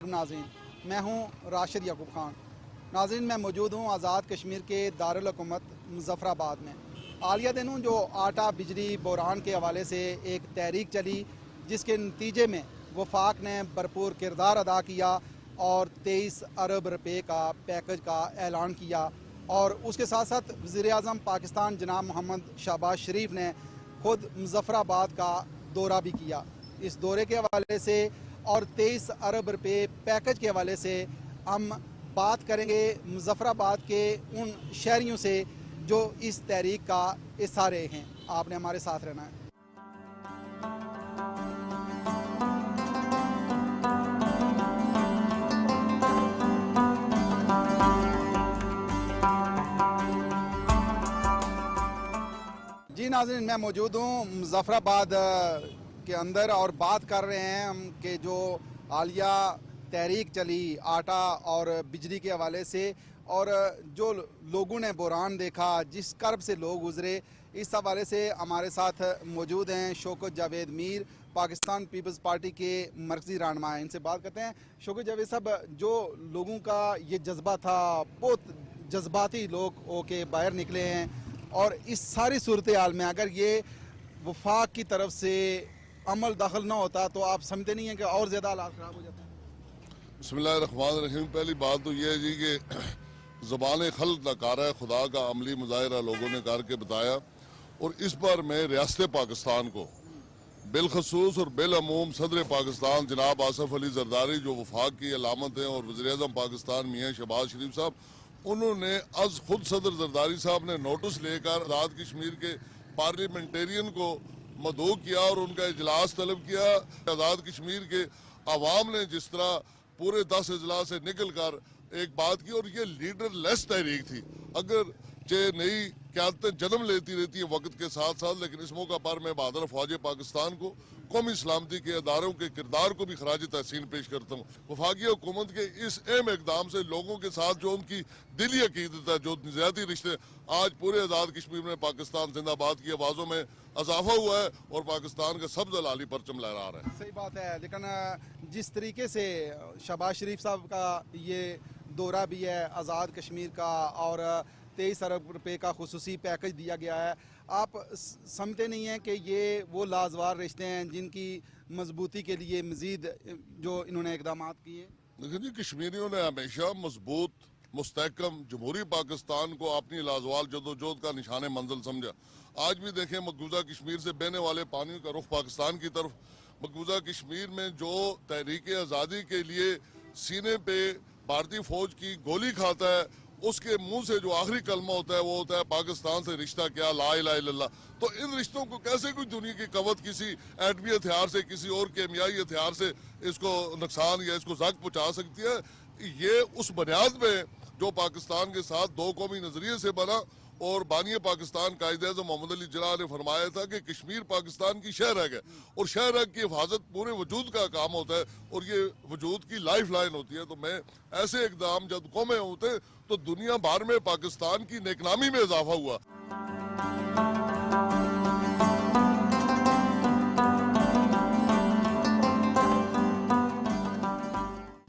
नाज़रीन, मैं हूं राशिद याकूब खान। नाज़रीन, मैं मौजूद हूं आज़ाद कश्मीर के दारुल हुकूमत मुज़फ़्फ़राबाद में। हालिया दिनों जो आटा बिजली बहरान के हवाले से एक तहरीक चली, जिसके नतीजे में वफाक ने भरपूर किरदार अदा किया और 23 अरब रुपए का पैकेज का ऐलान किया। और उसके साथ साथ वज़ीर-ए-आज़म पाकिस्तान जनाब मोहम्मद शहबाज शरीफ ने खुद मुज़फ़्फ़राबाद का दौरा भी किया। इस दौरे के हवाले से और 23 अरब रुपए पैकेज के हवाले से हम बात करेंगे मुज़फ़्फ़राबाद के उन शहरियों से जो इस तहरीक का हिस्सा रहे हैं। आपने हमारे साथ रहना है। जी नाज़रीन, मैं मौजूद हूँ मुज़फ़्फ़राबाद के अंदर और बात कर रहे हैं हम कि जो हालिया तहरीक चली आटा और बिजली के हवाले से, और जो लोगों ने बहरान देखा, जिस कर्ब से लोग गुज़रे, इस हवाले से हमारे साथ मौजूद हैं शौकत जावेद मीर, पाकिस्तान पीपल्स पार्टी के मरकज़ी रहनुमा। इनसे बात करते हैं। शौकत जावेद साहब, जो लोगों का ये जज्बा था, बहुत जज्बाती लोग होके बाहर निकले हैं, और इस सारी सूरत हाल में अगर ये वफाक की तरफ से अमल दखल ना होता तो आप समझते नहीं हैं कि और ज़्यादा हालात ख़राब हो जाते हैं? बिस्मिल्लाहिर्रहमानिर्रहीम। पहली बात तो ये है जी कि ज़बान खल्क़ नकारा खुदा का अमली मुज़ाहिरा लोगों ने करके बताया, और इस पर मैं रियासत पाकिस्तान को बिलखसूस और बिलअमूम सदर पाकिस्तान जनाब आसिफ अली ज़रदारी, जो वफाक की अलामत हैं, और वज़ीर-ए-आज़म पाकिस्तान मियाँ शहबाज शरीफ साहब, उन्होंने आज खुद सदर ज़रदारी साहब ने नोटिस लेकर आज़ाद कश्मीर के पार्लियामेंटेरियन को मदऊ किया और उनका इजलास तलब किया। आज़ाद कश्मीर के आवाम ने जिस तरह पूरे 10 अजलास से निकल कर एक बात की, और ये लीडर लेस तहरीक थी। अगर नई क़यादतें जन्म लेती रहती है वक्त के साथ साथ, लेकिन इस मौका पर मैं बहादुर फौज पाकिस्तान को, कौमी सलामती के अदारों के किरदार को भी खराज तहसीन पेश करता हूँ। वफाकी हुकूमत के इस अहम इकदाम से लोगों के साथ जो उनकी दिली अकीदत है, जो ज़्यादती रिश्ते, आज पूरे आज़ाद कश्मीर में पाकिस्तान जिंदाबाद की आवाज़ों में इजाफा हुआ है और पाकिस्तान का सब्ज़ लाली परचम लहरा रहा है। सही बात है, लेकिन जिस तरीके से शहबाज शरीफ साहब का ये दौरा भी है आज़ाद कश्मीर का, और 23 अरब रुपए का खुसूसी पैकेज दिया गया है, आप समझते नहीं हैं कि ये वो लाजवार रिश्ते हैं जिनकी मजबूती के लिए मज़ीद जो इन्होंने इकदाम किए? देखिए जी, कश्मीरियों ने हमेशा मजबूत मुस्तहकम जमहूरी पाकिस्तान को अपनी लाजवाल जदोजहद का निशान मंजिल समझा। आज भी देखें, मकबूजा कश्मीर से बहने वाले पानी का रुख पाकिस्तान की तरफ। मकबूजा कश्मीर में जो तहरीक आज़ादी के लिए सीने पे भारतीय फौज की गोली खाता है, उसके मुंह से जो आखिरी कलमा होता है वो होता है पाकिस्तान से रिश्ता क्या, ला इलाहा इल्लल्लाह। तो इन रिश्तों को कैसे कोई दुनिया की कवत किसी एटमी हथियार से, किसी और केमियाई हथियार से इसको नुकसान या इसको ज़ख्म पहुंचा सकती है? ये उस बुनियाद में जो पाकिस्तान के साथ दो कौमी नजरिए से बना, और बानिया पाकिस्तान कायदे-ए-आज़म मोहम्मद अली जिन्ना ने फरमाया था कि कश्मीर पाकिस्तान की शहरग है, और शहरग की हिफाजत पूरे वजूद का काम होता है, और ये वजूद की लाइफ लाइन होती है। तो मैं ऐसे इकदाम जब कौमें होते तो दुनिया भर में पाकिस्तान की नेकनामी में इजाफा हुआ।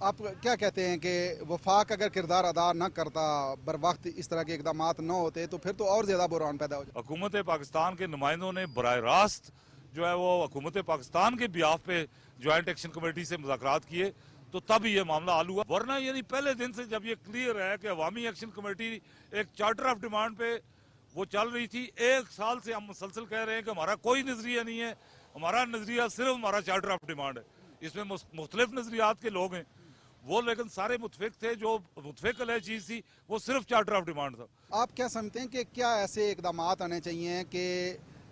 आप क्या कहते हैं कि वफाक अगर किरदार अदा न करता, बर वक्त इस तरह के इकदाम न होते, तो फिर तो और ज़्यादा बहरान पैदा हो जाता? हुकूमत पाकिस्तान के नुमाइंदों ने बराह रास्त जो है वो हुकूमत पाकिस्तान के बिहाफ पे ज्वाइंट एक्शन कमेटी से मुज़ाकरात किए, तो तब ये मामला हल हुआ। वरना यानी पहले दिन से जब ये क्लियर है कि अवामी एक्शन कमेटी एक चार्टर ऑफ डिमांड पे वो चल रही थी, 1 साल से हम मुसलसल कह रहे हैं कि हमारा कोई नजरिया नहीं है, हमारा नजरिया सिर्फ हमारा चार्टर ऑफ डिमांड है। इसमें मुख्तलिफ नजरियात के लोग हैं, वो लेकिन सारे मुतफिक थे। जो मुतफिक अलग चीज़ थी वो सिर्फ चार्टर ऑफ डिमांड था। आप क्या समझते हैं कि क्या ऐसे इकदाम आने चाहिए कि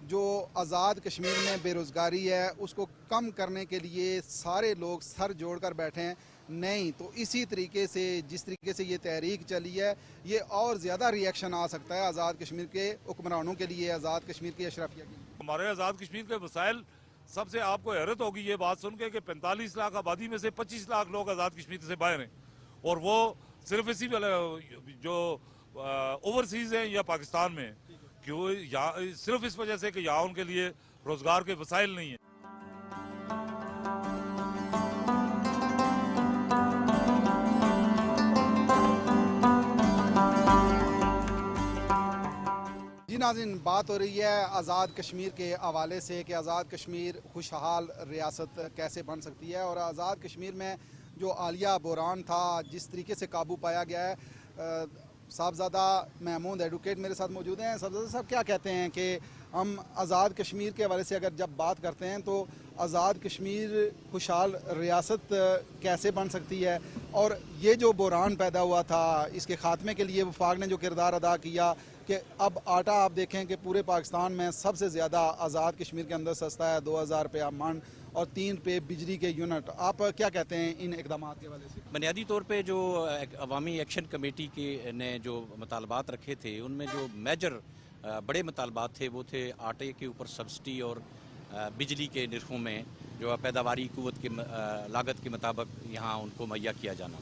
जो आज़ाद कश्मीर में बेरोज़गारी है उसको कम करने के लिए सारे लोग सर जोड़कर बैठें? नहीं तो इसी तरीके से, जिस तरीके से ये तहरीक चली है, ये और ज़्यादा रिएक्शन आ सकता है आज़ाद कश्मीर के हुक्मरानों के लिए, आज़ाद कश्मीर की अशराफिया के लिए। हमारे आज़ाद कश्मीर के वसाइल, सबसे आपको हैरत होगी ये बात सुन के कि 45 लाख आबादी में से 25 लाख लोग आज़ाद कश्मीर से बाहर हैं, और वो सिर्फ इसी जो ओवरसीज़ हैं या पाकिस्तान में। क्यों? यहाँ सिर्फ इस वजह से कि यहाँ उनके लिए रोज़गार के वसाइल नहीं है। नाज़रीन, बात हो रही है आज़ाद कश्मीर के हवाले से कि आज़ाद कश्मीर खुशहाल रियासत कैसे बन सकती है, और आज़ाद कश्मीर में जो आलिया बहरान था जिस तरीके से काबू पाया गया है। साहबजादा महमूद एडवोकेट मेरे साथ मौजूद हैं। साहबजादा साहब, क्या कहते हैं कि हम आज़ाद कश्मीर के हवाले से अगर जब बात करते हैं तो आज़ाद कश्मीर खुशहाल रियासत कैसे बन सकती है, और ये जो बहरान पैदा हुआ था इसके ख़ात्मे के लिए वफाक ने जो किरदार अदा किया कि अब आटा आप देखें कि पूरे पाकिस्तान में सबसे ज़्यादा आज़ाद कश्मीर के अंदर सस्ता है, 2000 रुपया मन और 3 रुपये बिजली के यूनिट। आप क्या कहते हैं इन इकदाम के हवाले से? बुनियादी तौर पे जो अवामी एक्शन कमेटी के ने जो मुतालबात रखे थे उनमें जो मेजर बड़े मुतालबात थे वो थे आटे के ऊपर सब्सिडी और बिजली के निर्खों में जो पैदावारी कुव्वत के लागत के मुताबिक यहाँ उनको मुहैया किया जाना।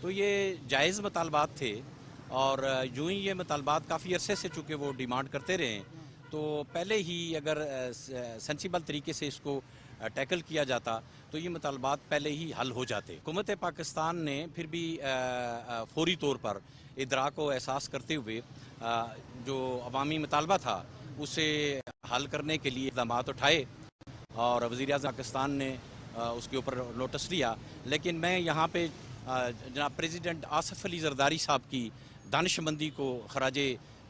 तो ये जायज़ मुतालबात थे और यूँ ही ये मुतालबात काफ़ी अरसे से चूँकि वो डिमांड करते रहे, तो पहले ही अगर सेंसिबल तरीके से इसको टैकल किया जाता तो ये मुतालबात पहले ही हल हो जाते। हुकूमत पाकिस्तान ने फिर भी फौरी तौर पर इदराक को एहसास करते हुए जो अवामी मुतालबा था उसे हल करने के लिए इक़दाम उठाए और वज़ीर-ए-आज़म पाकिस्तान ने उसके ऊपर नोटिस लिया। लेकिन मैं यहाँ पे जनाब प्रेसिडेंट आसिफ अली ज़रदारी साहब की दानिशमंदी को खराज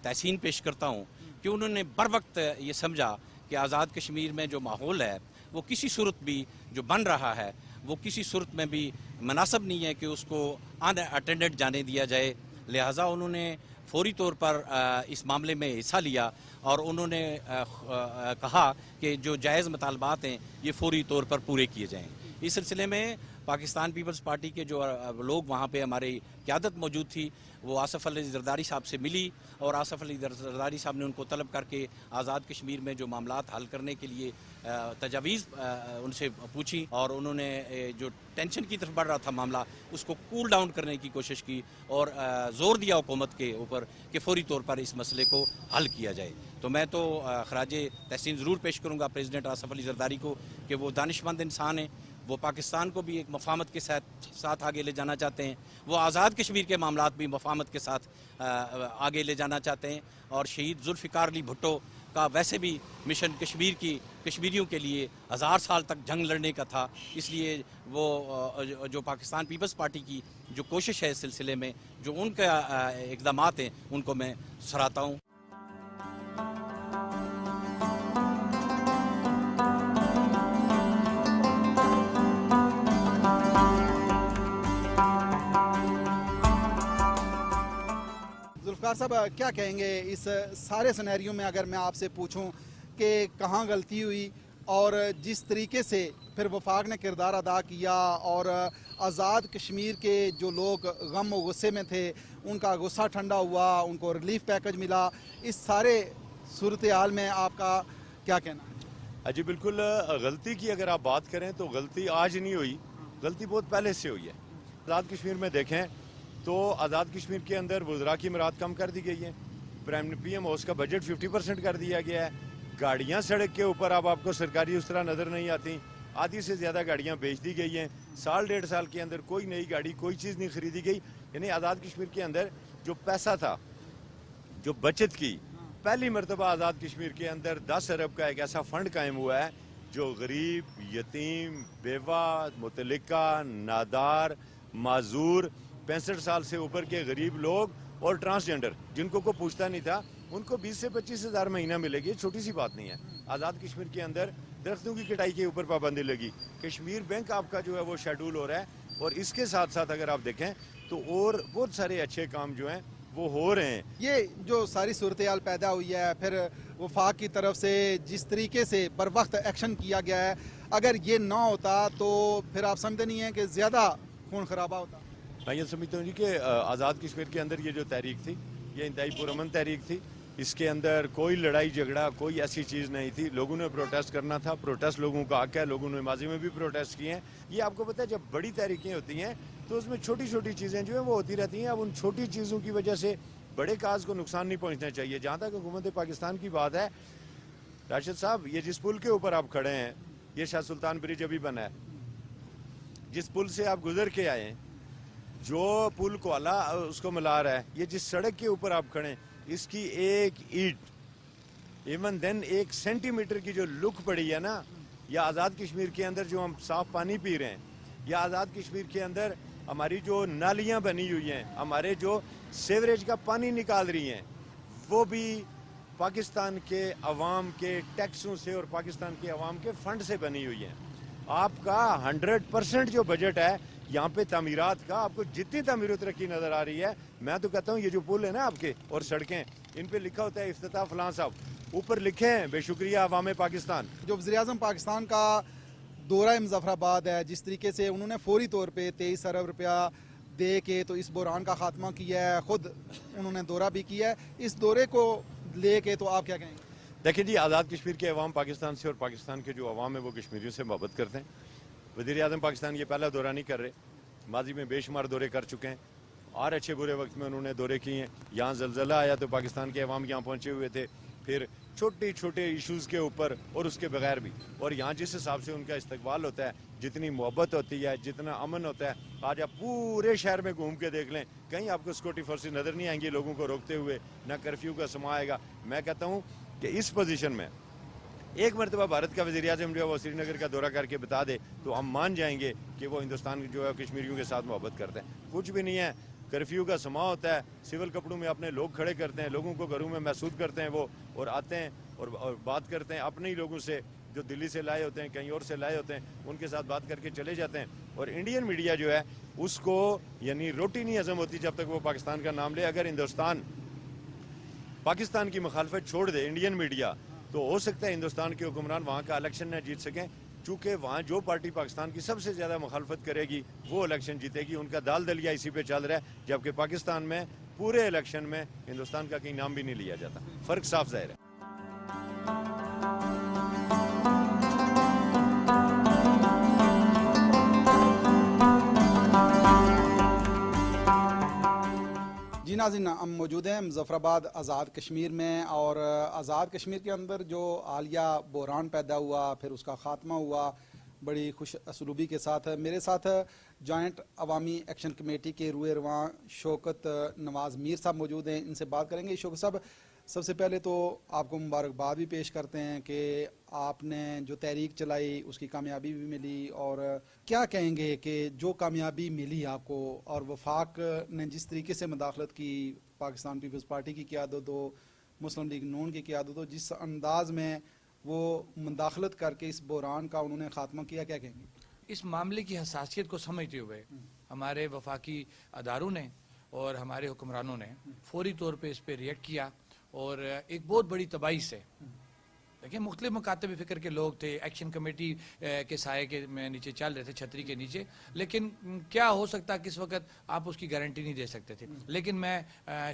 तहसीन पेश करता हूँ कि उन्होंने बर वक्त ये समझा कि आज़ाद कश्मीर में जो माहौल है वो किसी सूरत भी जो बन रहा है वो किसी सूरत में भी मुनासिब नहीं है कि उसको अनअटेंडेड जाने दिया जाए। लिहाजा उन्होंने फौरी तौर पर इस मामले में हिस्सा लिया और उन्होंने कहा कि जो जायज़ मुतालबात हैं ये फौरी तौर पर पूरे किए जाएँ। इस सिलसिले में पाकिस्तान पीपल्स पार्टी के जो लोग वहाँ पे हमारी क़यादत मौजूद थी वो आसिफ अली ज़रदारी साहब से मिली और आसिफ अली ज़रदारी साहब ने उनको तलब करके आज़ाद कश्मीर में जो मामलात हल करने के लिए तजावीज़ उनसे पूछी और उन्होंने जो टेंशन की तरफ बढ़ रहा था मामला उसको कूल डाउन करने की कोशिश की और ज़ोर दिया हुकूमत के ऊपर कि फौरी तौर पर इस मसले को हल किया जाए। तो मैं तो खराज तहसीन ज़रूर पेश करूँगा प्रेसिडेंट आसिफ अली ज़रदारी को कि वो दानिशमंद इंसान हैं, वो पाकिस्तान को भी एक मफामत के साथ आगे ले जाना चाहते हैं, वो आज़ाद कश्मीर के मामलात भी मफामत के साथ आगे ले जाना चाहते हैं। और शहीद जुल्फ़िकार अली भुट्टो का वैसे भी मिशन कश्मीरियों के लिए 1000 साल तक जंग लड़ने का था, इसलिए वो जो पाकिस्तान पीपल्स पार्टी की जो कोशिश है इस सिलसिले में जो उनका इक़दामात हैं उनको मैं सराहता हूँ। जुल्फ़िकार साहब, क्या कहेंगे इस सारे सिनेरियो में अगर मैं आपसे पूछूं कि कहाँ गलती हुई और जिस तरीके से फिर वफाक ने किरदार अदा किया और आज़ाद कश्मीर के जो लोग गम और गुस्से में थे उनका गुस्सा ठंडा हुआ, उनको रिलीफ पैकेज मिला, इस सारे सूरत हाल में आपका क्या कहना है? जी बिल्कुल, गलती की अगर आप बात करें तो गलती आज नहीं हुई, गलती बहुत पहले से हुई है। आज़ाद कश्मीर में देखें तो आज़ाद कश्मीर के अंदर वज़रा की मराद कम कर दी गई है, PM हाउस का बजट 50% कर दिया गया है, गाड़ियाँ सड़क के ऊपर अब आपको सरकारी उस तरह नज़र नहीं आती, आधी से ज़्यादा गाड़ियाँ बेच दी गई हैं। साल डेढ़ साल के अंदर कोई नई गाड़ी कोई चीज़ नहीं खरीदी गई। यानी आज़ाद कश्मीर के अंदर जो पैसा था, जो बचत की, पहली मरतबा आज़ाद कश्मीर के अंदर 10 अरब का एक ऐसा फ़ंड कायम हुआ है जो गरीब, यतीम, बेवा, मुतलिका, नादार, माजूर, 65 साल से ऊपर के गरीब लोग और ट्रांसजेंडर जिनको को पूछता नहीं था उनको 20 से 25 हज़ार महीना मिलेगी। छोटी सी बात नहीं है। आज़ाद कश्मीर के अंदर दरख्तों की कटाई के ऊपर पाबंदी लगी, कश्मीर बैंक आपका जो है वो शेड्यूल हो रहा है, और इसके साथ साथ अगर आप देखें तो और बहुत सारे अच्छे काम जो हैं वो हो रहे हैं। ये जो सारी सूरत हाल पैदा हुई है, फिर वफाक की तरफ से जिस तरीके से बर वक्त एक्शन किया गया है, अगर ये ना होता तो फिर आप समझते नहीं हैं कि ज़्यादा खून खराबा होता? मैं ये समझता हूँ जी कि आज़ाद कश्मीर के अंदर ये जो तहरीक थी ये इंतहाई पुरअमन तहरीक थी, इसके अंदर कोई लड़ाई झगड़ा कोई ऐसी चीज़ नहीं थी। लोगों ने प्रोटेस्ट करना था, प्रोटेस्ट लोगों का हक है, लोगों ने माजी में भी प्रोटेस्ट किए हैं। ये आपको पता है जब बड़ी तहरीकें होती हैं तो उसमें छोटी छोटी चीज़ें जो हैं वो होती रहती हैं। अब उन छोटी चीज़ों की वजह से बड़े काज को नुकसान नहीं पहुँचना चाहिए। जहाँ तक हुकूमत पाकिस्तान की बात है, राशिद साहब, ये जिस पुल के ऊपर आप खड़े हैं ये शाह सुल्तान ब्रिज अभी बना है, जिस पुल से आप गुजर के आए हैं, जो पुल को अला उसको मिला रहा है, ये जिस सड़क के ऊपर आप खड़े हैं इसकी एक ईंट ایون دین 1 سینٹی میٹر کی جو لک پڑی ہے نا, یا آزاد کشمیر کے اندر جو ہم صاف پانی پی رہے ہیں, یا آزاد کشمیر کے اندر ہماری جو نالیاں بنی ہوئی ہیں, ہمارے جو سیوریج کا پانی نکال رہی ہیں, وہ بھی پاکستان کے عوام کے ٹیکسوں سے اور پاکستان کے عوام کے فنڈ سے بنی ہوئی ہیں. آپ کا 100% جو بجٹ ہے یہاں پہ تعمیرات کا, آپ کو جتنی تعمیر و ترقی نظر آ رہی ہے, میں تو کہتا ہوں یہ جو پل ہے نا آپ کے اور سڑکیں, ان پہ لکھا ہوتا ہے افتتاح فلاں صاحب, اوپر لکھے ہیں بے شکریہ عوام پاکستان. جو وزیراعظم پاکستان کا دورہ مظفر آباد ہے, جس طریقے سے انہوں نے فوری طور پہ 23 ارب روپیہ دے کے تو اس بحران کا خاتمہ کیا ہے, خود انہوں نے دورہ بھی کیا ہے, اس دورے کو لے کے تو آپ کیا کہیں گے؟ دیکھیں جی, آزاد کشمیر کے عوام پاکستان سے اور پاکستان کے جو عوام ہے وہ کشمیریوں سے محبت کرتے ہیں. وزیر اعظم پاکستان یہ پہلا دورہ نہیں کر رہے, ماضی میں بے شمار دورے کر چکے ہیں, اور اچھے برے وقت میں انہوں نے دورے کیے ہیں. یہاں زلزلہ آیا تو پاکستان کے عوام یہاں پہنچے ہوئے تھے, پھر چھوٹے ایشوز کے اوپر اور اس کے بغیر بھی, اور یہاں جس حساب سے ان کا استقبال ہوتا ہے, جتنی محبت ہوتی ہے, جتنا امن ہوتا ہے, آج آپ پورے شہر میں گھوم کے دیکھ لیں, کہیں آپ کو سیکورٹی فورسز نظر نہیں آئیں گی لوگوں کو روکتے ہوئے, نہ کرفیو کا سما آئے گا. میں کہتا ہوں کہ اس پوزیشن میں ایک مرتبہ بھارت کا وزیر اعظم جو ہے وہ سری نگر کا دورہ کر کے بتا دے تو ہم مان جائیں گے کہ وہ ہندوستان جو ہے کشمیریوں کے ساتھ محبت کرتے ہیں. کچھ بھی نہیں ہے, کرفیو کا سما ہوتا ہے, سول کپڑوں میں اپنے لوگ کھڑے کرتے ہیں, لوگوں کو گھروں میں محسوس کرتے ہیں وہ, اور آتے ہیں اور بات کرتے ہیں اپنے ہی لوگوں سے جو دلی سے لائے ہوتے ہیں, کہیں اور سے لائے ہوتے ہیں, ان کے ساتھ بات کر کے چلے جاتے ہیں. اور انڈین میڈیا جو ہے اس کو یعنی روٹی نہیں ہضم ہوتی جب تک وہ پاکستان کا نام لے. اگر ہندوستان پاکستان کی مخالفت چھوڑ دے انڈین میڈیا, تو ہو سکتا ہے ہندوستان کے حکمران وہاں کا الیکشن نہ جیت سکیں, چونکہ وہاں جو پارٹی پاکستان کی سب سے زیادہ مخالفت کرے گی وہ الیکشن جیتے گی. ان کا دال دلیا اسی پہ چل رہا ہے, جبکہ پاکستان میں پورے الیکشن میں ہندوستان کا کہیں نام بھی نہیں لیا جاتا. فرق صاف ظاہر ہے. جی ناظرین, ہم موجود ہیں مظفر آباد آزاد کشمیر میں, اور آزاد کشمیر کے اندر جو حالیہ بحران پیدا ہوا, پھر اس کا خاتمہ ہوا بڑی خوش اسلوبی کے ساتھ. میرے ساتھ جوائنٹ عوامی ایکشن کمیٹی کے روئے رواں شوکت نواز میر صاحب موجود ہیں, ان سے بات کریں گے. شوکت صاحب, سب سے پہلے تو آپ کو مبارکباد بھی پیش کرتے ہیں کہ آپ نے جو تحریک چلائی اس کی کامیابی بھی ملی, اور کیا کہیں گے کہ جو kامیابی ملی آپ کو, اور وفاق نے جس طریقے سے مداخلت کی, پاکستان پیپلز پارٹی کی قیادت ہو, مسلم لیگ نون کی قیادت ہو, جس انداز میں وہ مداخلت کر کے اس بحران کا انہوں نے خاتمہ کیا, کیا کہیں گے؟ اس معاملے کی حساسیت کو سمجھتے ہوئے ہمارے وفاقی اداروں نے اور ہمارے حکمرانوں نے فوری طور پہ اس پہ ریئیکٹ کیا, اور ایک بہت بڑی تباہی سے, دیکھیں مختلف مکاتب فکر کے لوگ تھے, ایکشن کمیٹی کے سائے کے نیچے چل رہے تھے, چھتری کے نیچے, لیکن کیا ہو سکتا کس وقت آپ اس کی گارنٹی نہیں دے سکتے تھے. لیکن میں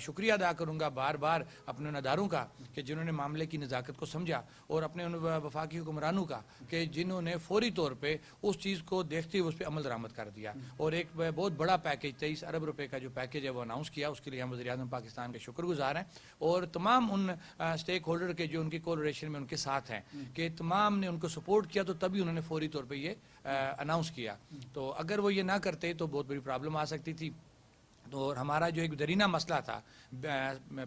شکریہ ادا کروں گا بار بار اپنے ان اداروں کا کہ جنہوں نے معاملے کی نزاکت کو سمجھا, اور اپنے ان وفاقی حکمرانوں کا کہ جنہوں نے فوری طور پہ اس چیز کو دیکھتے ہوئے اس پہ عمل درآمد کر دیا, اور ایک بہت بڑا پیکیج 23 ارب روپے کا جو پیکیج ہے وہ اناؤنس کیا. اس کے لیے ہم وزیر اعظم پاکستان کے شکر گزار ہیں, اور تمام ان اسٹیک ہولڈر کے جو ان کی کولیبریشن میں ان کے ساتھ ہیں کہ تمام نے ان کو سپورٹ کیا, تو تبھی انہوں نے فوری طور پہ یہ اناؤنس کیا. تو اگر وہ یہ نہ کرتے تو بہت بڑی پرابلم آ سکتی تھی. اور ہمارا جو ایک درینہ مسئلہ تھا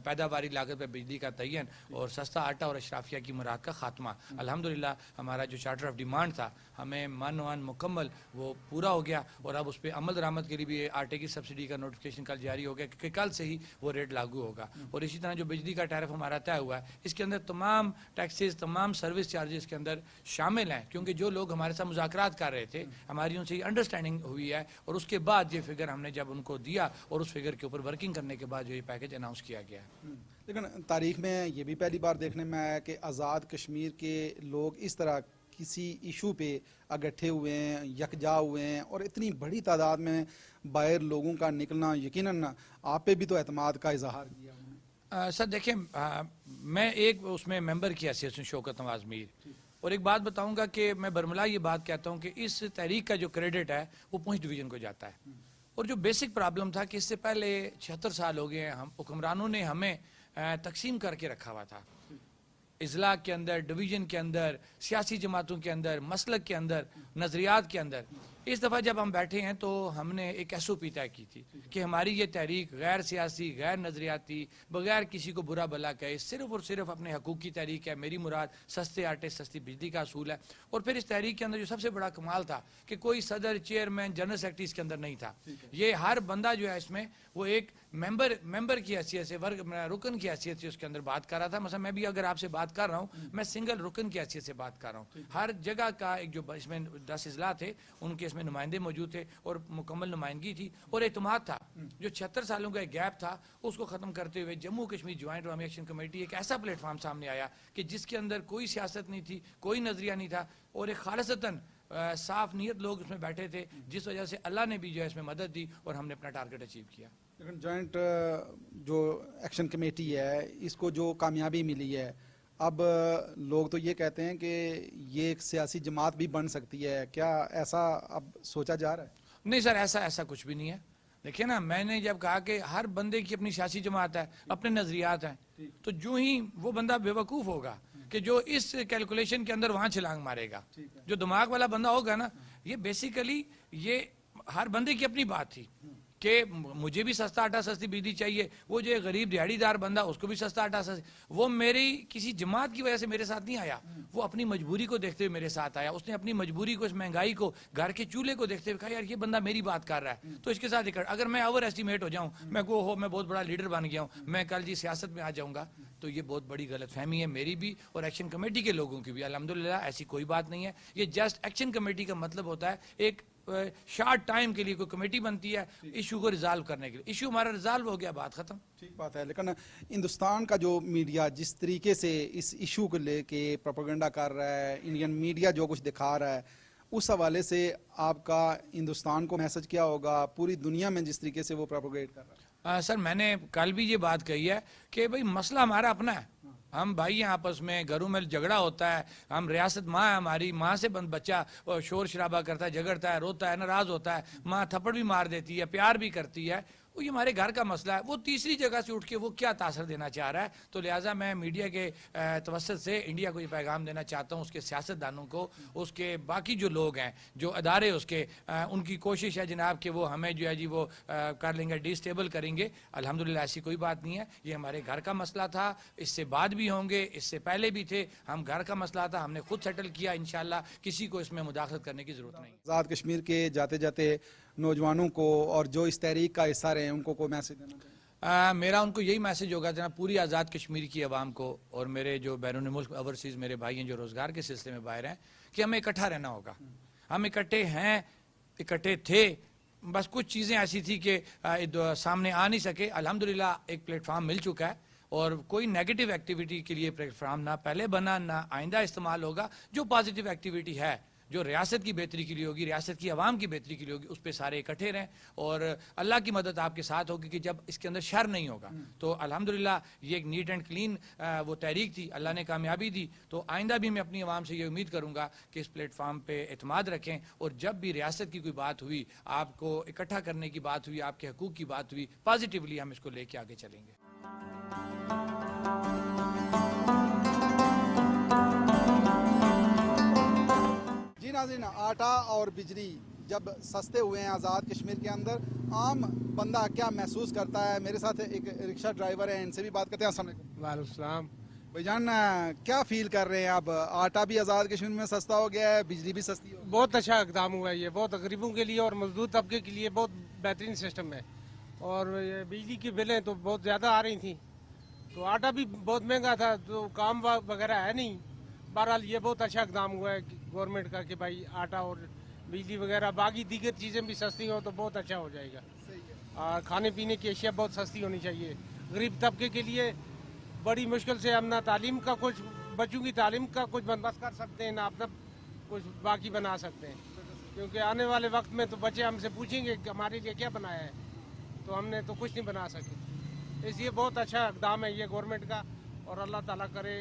پیداواری لاگت پہ بجلی کا تعین اور سستا آٹا اور اشرافیہ کی مراد کا خاتمہ, الحمدللہ ہمارا جو چارٹر آف ڈیمانڈ تھا ہمیں مکمل وہ پورا ہو گیا, اور اب اس پہ عمل درآمد کے لیے بھی آٹے کی سبسڈی کا نوٹیفکیشن کل جاری ہو گیا کہ کل سے ہی وہ ریٹ لاگو ہوگا. اور اسی طرح جو بجلی کا ٹیرف ہمارا طے ہوا ہے, اس کے اندر تمام ٹیکسز, تمام سروس چارجز کے اندر شامل ہیں, کیونکہ جو لوگ ہمارے ساتھ مذاکرات کر رہے تھے ہماری ان سے یہ انڈرسٹینڈنگ ہوئی ہے, اور اس کے بعد یہ فگر ہم نے جب ان کو دیا اور اس فگر کے اوپر ورکنگ کرنے کے بعد جو یہ پیکیج اناؤنس کیا گیا ہے. لیکن تاریخ میں یہ بھی پہلی بار دیکھنے میں آیا کہ آزاد کشمیر کے لوگ اس طرح کسی ایشو پہ اکٹھے ہوئے ہیں, یکجا ہوئے ہیں, اور اتنی بڑی تعداد میں باہر لوگوں کا نکلنا یقیناً آپ پہ بھی تو اعتماد کا اظہار کیا. سر دیکھیں, میں ایک اس میں ممبر کی حیثیت سے شوکت نواز میر, اور ایک بات بتاؤں گا کہ میں برملا یہ بات کہتا ہوں کہ اس تحریک کا جو کریڈٹ ہے وہ پونچھ ڈویژن کو جاتا ہے. اور جو بیسک پرابلم تھا کہ اس سے پہلے 76 سال ہو گئے ہیں, ہم حکمرانوں نے ہمیں تقسیم کر کے رکھا ہوا تھا, اضلاع کے اندر, ڈویژن کے اندر, سیاسی جماعتوں کے اندر, مسلک کے اندر, نظریات کے اندر. इस दफ़ा जब हम बैठे हैं तो हमने एक SOP तय की थी कि हमारी ये तहरीक गैर सियासी, गैर नज़रियाती, बगैर किसी को बुरा भला कहे, सिर्फ और सिर्फ अपने हकूक़ की तहरीक है। मेरी मुराद सस्ते आटे सस्ती बिजली का असूल है। और फिर इस तहरीक के अंदर जो सबसे बड़ा कमाल था कि कोई सदर, चेयरमैन, जनरल सेक्रेटरी इसके अंदर नहीं था। ये हर बंदा जो है इसमें वो एक मेंबर की हैसियत से, रुकन की हैसियत से उसके अंदर बात कर रहा था। मतलब मैं भी अगर आपसे बात कर रहा हूँ, मैं सिंगल रुकन की हैसियत से बात कर रहा हूँ। हर जगह का एक जो इसमें 10 अजला थे उनके इसमें नुमाइंदे मौजूद थे और मुकम्मल नुमाइंदगी थी और एतमाद था। जो 76 सालों का एक गैप था उसको ख़त्म करते हुए जम्मू कश्मीर ज्वाइंट अवामी एक्शन कमेटी एक ऐसा प्लेटफॉर्म सामने आया कि जिसके अंदर कोई सियासत नहीं थी, कोई नज़रिया नहीं था और एक खालिसतन साफ नीयत लोग उसमें बैठे थे, जिस वजह से अल्लाह ने भी जो है इसमें मदद दी और हमने अपना टारगेट अचीव किया। लेकिन जॉइंट जो एक्शन कमेटी है इसको जो कामयाबी मिली है, अब लोग तो ये कहते हैं कि ये एक सियासी जमात भी बन सकती है, क्या ऐसा अब सोचा जा रहा है? नहीं सर, ऐसा कुछ भी नहीं है। देखिए ना, मैंने जब कहा कि हर बंदे की अपनी सियासी जमात है, अपने नज़रियात हैं, तो जो ही वो बंदा बेवकूफ़ होगा कि जो इस कैलकुलेशन के अंदर वहाँ छलांग मारेगा, जो दिमाग वाला बंदा होगा ना, ये बेसिकली ये हर बंदे की अपनी बात थी कि मुझे भी सस्ता आटा सस्ती बिजली चाहिए। वो जो गरीब दिहाड़ीदार बंदा उसको भी सस्ता आटा सस्ती, वो मेरी किसी जमात की वजह से मेरे साथ नहीं आया, वो अपनी मजबूरी को देखते हुए मेरे साथ आया। उसने अपनी मजबूरी को, इस महंगाई को, घर के चूल्हे को देखते हुए कहा यार ये बंदा मेरी बात कर रहा है तो इसके साथ इकट्ठा। अगर मैं ओवर एस्टिमेट हो जाऊँ, मैं बहुत बड़ा लीडर बन गया हूँ, मैं कल जी सियासत में आ जाऊँगा, तो ये बहुत बड़ी गलत फहमी है मेरी भी और एक्शन कमेटी के लोगों की भी। अल्हम्दुलिल्लाह ऐसी कोई बात नहीं है। ये जस्ट एक्शन कमेटी का मतलब होता है एक शॉर्ट टाइम के लिए कोई कमेटी बनती है इशू को रिजॉल्व करने के लिए। इशू हमारा रिजॉल्व हो गया, बात खत्म। ठीक बात है, लेकिन हिंदुस्तान का जो मीडिया जिस तरीके से इस इशू को लेके प्रोपेगेंडा कर रहा है, इंडियन मीडिया जो कुछ दिखा रहा है, उस हवाले से आपका हिंदुस्तान को मैसेज क्या होगा, पूरी दुनिया में जिस तरीके से वो प्रोपोगेट कर रहा है? सर मैंने कल भी ये बात कही है कि भाई मसला हमारा अपना है, हम भाई हैं आपस में, घरों में झगड़ा होता है, हम रियासत माँ है हमारी, माँ से बच्चा शोर शराबा करता है, झगड़ता है, रोता है, नाराज होता है, माँ थप्पड़ भी मार देती है, प्यार भी करती है, वो ये हमारे घर का मसला है। वो तीसरी जगह से उठ के वो क्या तासर देना चाह रहा है? तो लिहाजा मैं मीडिया के तवस्सुत से इंडिया को ये पैगाम देना चाहता हूँ, उसके सियासतदानों को, उसके बाकी जो लोग हैं, जो अदारे उसके, उनकी कोशिश है जनाब कि वो हमें जो है जी वो कर लेंगे, डिस्टेबल करेंगे। अल्हम्दुलिल्लाह ऐसी कोई बात नहीं है। ये हमारे घर का मसला था, इससे बाद भी होंगे, इससे पहले भी थे, हम घर का मसला था, हमने खुद सेटल किया। इंशाल्लाह किसी को इसमें मुदाखलत करने की ज़रूरत नहीं। आज़ाद कश्मीर के जाते जाते नौजवानों को और जो इस तहरीक का हिस्सा रहे हैं उनको कोई मैसेज देना चाहिए? मेरा उनको यही मैसेज होगा जनाब, पूरी आज़ाद कश्मीर की आवाम को और मेरे जो बैरून मुल्क ओवरसीज़ मेरे भाई हैं जो रोज़गार के सिलसिले में बाहर हैं, कि हमें इकट्ठा रहना होगा। हम इकट्ठे हैं, इकट्ठे थे, बस कुछ चीज़ें ऐसी थी कि सामने आ नहीं सके। अल्हम्दुलिल्लाह एक प्लेटफार्म मिल चुका है और कोई नेगेटिव एक्टिविटी के लिए प्लेटफार्म ना पहले बना ना आइंदा इस्तेमाल होगा। जो पॉजिटिव एक्टिविटी है, जो रियासत की बेहतरी के लिए होगी, रियासत की आवाम की बेहतरी के लिए होगी, उस पर सारे इकट्ठे रहें और अल्लाह की मदद आपके साथ होगी कि जब इसके अंदर शर नहीं होगा। तो अल्हम्दुलिल्लाह ये एक नीट एंड क्लीन वो तहरीक थी, अल्लाह ने कामयाबी दी। तो आइंदा भी मैं अपनी आवाम से ये उम्मीद करूँगा कि इस प्लेटफार्म पे एतमाद रखें और जब भी रियासत की कोई बात हुई, आपको इकट्ठा करने की बात हुई, आपके हकूक़ की बात हुई, पॉजिटिवली हम इसको लेके आगे चलेंगे। जी नाज़रीन, आटा और बिजली जब सस्ते हुए हैं आज़ाद कश्मीर के अंदर, आम बंदा क्या महसूस करता है? मेरे साथ एक रिक्शा ड्राइवर है, इनसे भी बात करते हैं। अस्सलाम वालेकुम। वालेकुम सलाम। भाईजान क्या फील कर रहे हैं अब? आटा भी आज़ाद कश्मीर में सस्ता हो गया है, बिजली भी सस्ती हो गई। बहुत अच्छा इकदाम हुआ है, ये बहुत गरीबों के लिए और मजदूर तबके के लिए बहुत बेहतरीन सिस्टम है। और ये बिजली की बिलें तो बहुत ज़्यादा आ रही थी, तो आटा भी बहुत महंगा था, तो काम वगैरह है नहीं। बहरहाल ये बहुत अच्छा इकदाम हुआ है गवर्नमेंट का कि भाई आटा और बिजली वगैरह बाकी दीगर चीज़ें भी सस्ती हो तो बहुत अच्छा हो जाएगा। और खाने पीने की अशिया बहुत सस्ती होनी चाहिए। गरीब तबके के लिए बड़ी मुश्किल से हम ना तालीम का कुछ, बच्चों की तालीम का कुछ बंदोबस्त कर सकते हैं, ना अपना कुछ बाकी बना सकते हैं, क्योंकि आने वाले वक्त में तो बच्चे हमसे पूछेंगे कि हमारे लिए क्या बनाया है, तो हमने तो कुछ नहीं बना सके। इसलिए बहुत अच्छा इकदाम है ये गवर्नमेंट का और अल्लाह ताला करे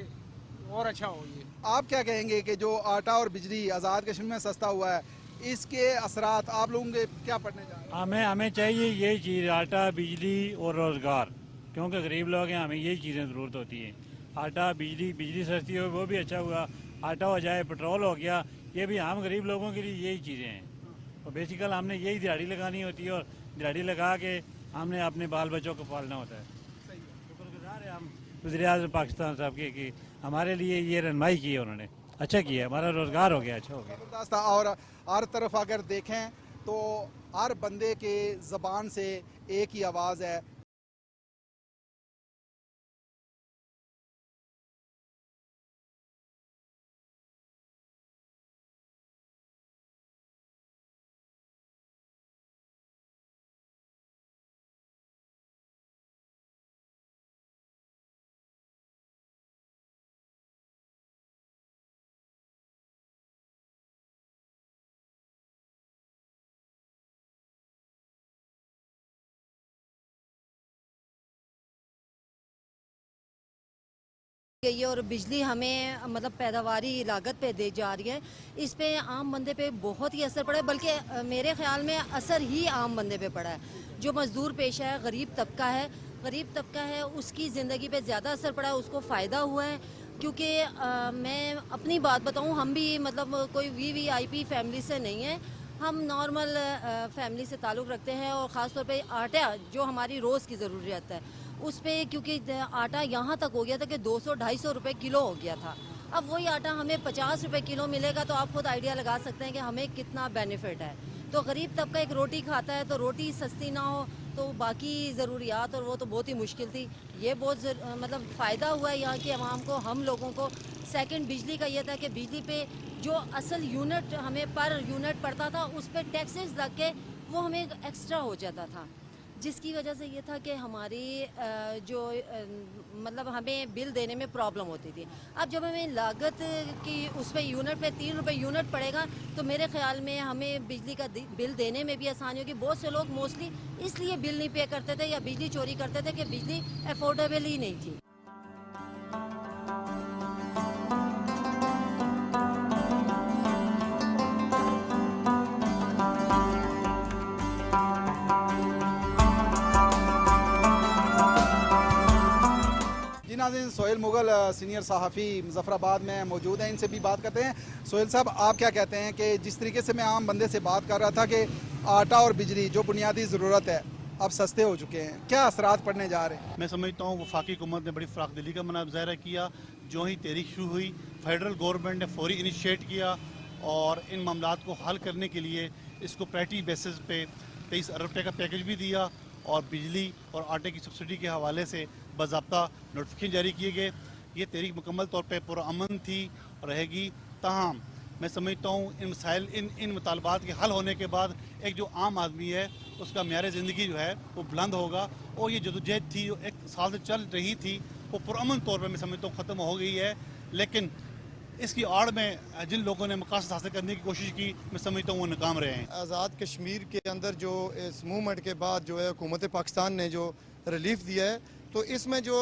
और अच्छा हो। ये आप क्या कहेंगे कि जो आटा और बिजली आज़ाद कश्मीर में सस्ता हुआ है, इसके असरात आप लोगों के क्या पड़ने जा रहे हैं? हमें चाहिए यही चीज़, आटा, बिजली और रोज़गार, क्योंकि गरीब लोग हैं, हमें यही चीज़ें ज़रूरत होती हैं। आटा, बिजली सस्ती हो वो भी अच्छा हुआ, आटा हो जाए, पेट्रोल हो गया, ये भी हम गरीब लोगों के लिए यही चीज़ें हैं। और बेसिकल हमने यही दिहाड़ी लगानी होती है और दिहाड़ी लगा के हमने अपने बाल बच्चों को पालना होता है। शुक्रगुजार है हम वज़ीर-ए-आज़म पाकिस्तान साहब के कि हमारे लिए ये रहनुमाई की है, उन्होंने अच्छा किया, हमारा रोज़गार हो गया, अच्छा हो गया। जबरदस्त। और हर तरफ अगर देखें तो हर बंदे के ज़बान से एक ही आवाज़ है, गई है और बिजली हमें मतलब पैदावारी लागत पे दे जा रही है। इस पे आम बंदे पे बहुत ही असर पड़ा है, बल्कि मेरे ख्याल में असर ही आम बंदे पे पड़ा है। जो मजदूर पेशा है, गरीब तबका है, उसकी ज़िंदगी पे ज़्यादा असर पड़ा है, उसको फ़ायदा हुआ है। क्योंकि मैं अपनी बात बताऊं, हम भी मतलब कोई VVIP फैमिली से नहीं है, हम नॉर्मल फैमिली से ताल्लुक़ रखते हैं। और ख़ास तौर पे आटा जो हमारी रोज़ की ज़रूरियत है उस पर, क्योंकि आटा यहाँ तक हो गया था कि 200-250 रुपये किलो हो गया था। अब वही आटा हमें 50 रुपये किलो मिलेगा, तो आप खुद आइडिया लगा सकते हैं कि हमें कितना बेनिफिट है। तो गरीब तबका एक रोटी खाता है, तो रोटी सस्ती ना हो तो बाकी ज़रूरियात और वो तो बहुत ही मुश्किल थी। ये बहुत मतलब फ़ायदा हुआ है यहाँ की आवाम को, हम लोगों को। सेकंड बिजली का ये था कि बिजली पे जो असल यूनिट हमें पर यूनिट पड़ता था उस पर टैक्सेस लग के वो हमें एक्स्ट्रा हो जाता था, जिसकी वजह से ये था कि हमारी जो मतलब हमें बिल देने में प्रॉब्लम होती थी। अब जब हमें लागत की उस पर यूनिट पे 3 रुपये यूनिट पड़ेगा, तो मेरे ख्याल में हमें बिजली का बिल देने में भी आसानी होगी। बहुत से लोग मोस्टली इसलिए बिल नहीं पे करते थे या बिजली चोरी करते थे कि बिजली अफोर्डेबल ही नहीं थी। नाज़रीन, सोहेल मुगल सीनियर सहाफ़ी मुज़फ़्फ़राबाद में मौजूद हैं, इनसे भी बात करते हैं। सोहेल साहब, आप क्या कहते हैं कि जिस तरीके से मैं आम बंदे से बात कर रहा था कि आटा और बिजली जो बुनियादी ज़रूरत है अब सस्ते हो चुके हैं, क्या असरात पड़ने जा रहे हैं? मैं समझता हूँ वफाकी हुकूमत ने बड़ी फ़राख़दिली का मुज़ाहरा किया। जो ही तहरीक शुरू हुई, फेडरल गवर्नमेंट ने फौरी इनिशिएट किया और इन मामलात को हल करने के लिए इसको प्रायोरिटी बेसिस पे 23 अरब रुपये का पैकेज भी दिया और बिजली और आटे की सब्सिडी के हवाले से बाज़ाब्ता नोटिफिकेशन जारी किए गए। ये तहरीक मुकम्मल तौर पर पुरअमन थी और रहेगी। ताहम मैं समझता हूँ इन मसाइल इन मुतालबात के हल होने के बाद एक जो आम आदमी है उसका म्यार ज़िंदगी जो है वो बुलंद होगा। और ये जदोजहद थी जो 1 साल से चल रही थी वो पुरअमन तौर पर मैं समझता हूँ ख़त्म हो गई है। लेकिन इसकी आड़ में जिन लोगों ने मकासद हासिल करने की कोशिश की, मैं समझता हूँ वो नाकाम रहे हैं। आज़ाद कश्मीर के अंदर जो इस मूवमेंट के बाद जो है हुकूमत पाकिस्तान ने जो रिलीफ दिया है, तो इसमें जो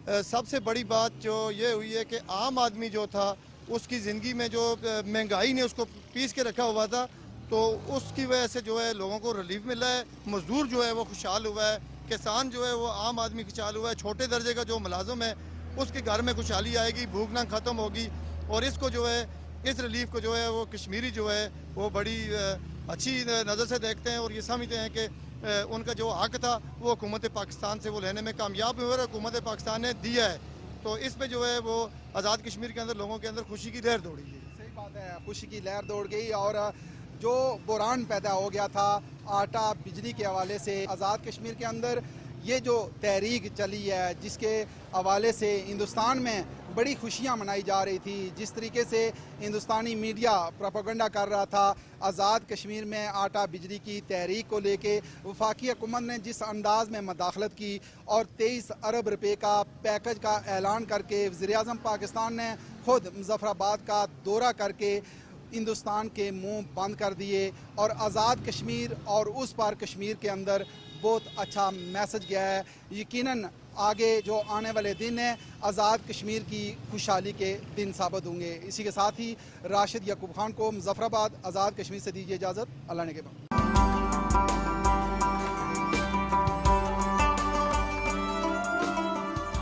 सबसे बड़ी बात जो ये हुई है कि आम आदमी जो था उसकी ज़िंदगी में जो महंगाई ने उसको पीस के रखा हुआ था, तो उसकी वजह से जो है लोगों को रिलीफ मिला है। मज़दूर जो है वो खुशहाल हुआ है, किसान जो है वो आम आदमी खुशहाल हुआ है, छोटे दर्जे का जो मुलाजिम है उसके घर में खुशहाली आएगी, भूख नंग ख़त्म होगी। और इसको जो है इस रिलीफ को जो है वो कश्मीरी जो है वो बड़ी अच्छी नज़र से देखते हैं और ये समझते हैं कि उनका जो हक था वो हुकूमत पाकिस्तान से वो लेने में कामयाब हुए और हुकूमत पाकिस्तान ने दिया है। तो इस पे जो है वो आज़ाद कश्मीर के अंदर लोगों के अंदर खुशी की लहर दौड़ी है। सही बात है, खुशी की लहर दौड़ गई। और जो बुरान पैदा हो गया था आटा बिजली के हवाले से, आज़ाद कश्मीर के अंदर ये जो तहरीक चली है जिसके हवाले से हिंदुस्तान में बड़ी खुशियां मनाई जा रही थी, जिस तरीके से हिंदुस्तानी मीडिया प्रोपेगेंडा कर रहा था आज़ाद कश्मीर में आटा बिजली की तहरीक को लेके, वफाकी हुकूमत ने जिस अंदाज में मदाखलत की और 23 अरब रुपये का पैकेज का ऐलान करके वज़ीर-ए-आज़म पाकिस्तान ने खुद मुज़फ़्फ़राबाद का दौरा करके हिंदुस्तान के मुंह बंद कर दिए और आज़ाद कश्मीर और उस पार कश्मीर के अंदर बहुत अच्छा मैसेज गया है। यकीनन आगे जो आने वाले दिन हैं आज़ाद कश्मीर की खुशहाली के दिन साबित होंगे। इसी के साथ ही राशिद याकूब खान को मुज़फ़्फ़राबाद आज़ाद कश्मीर से दीजिए इजाज़त। अल्लाह ने के बाद।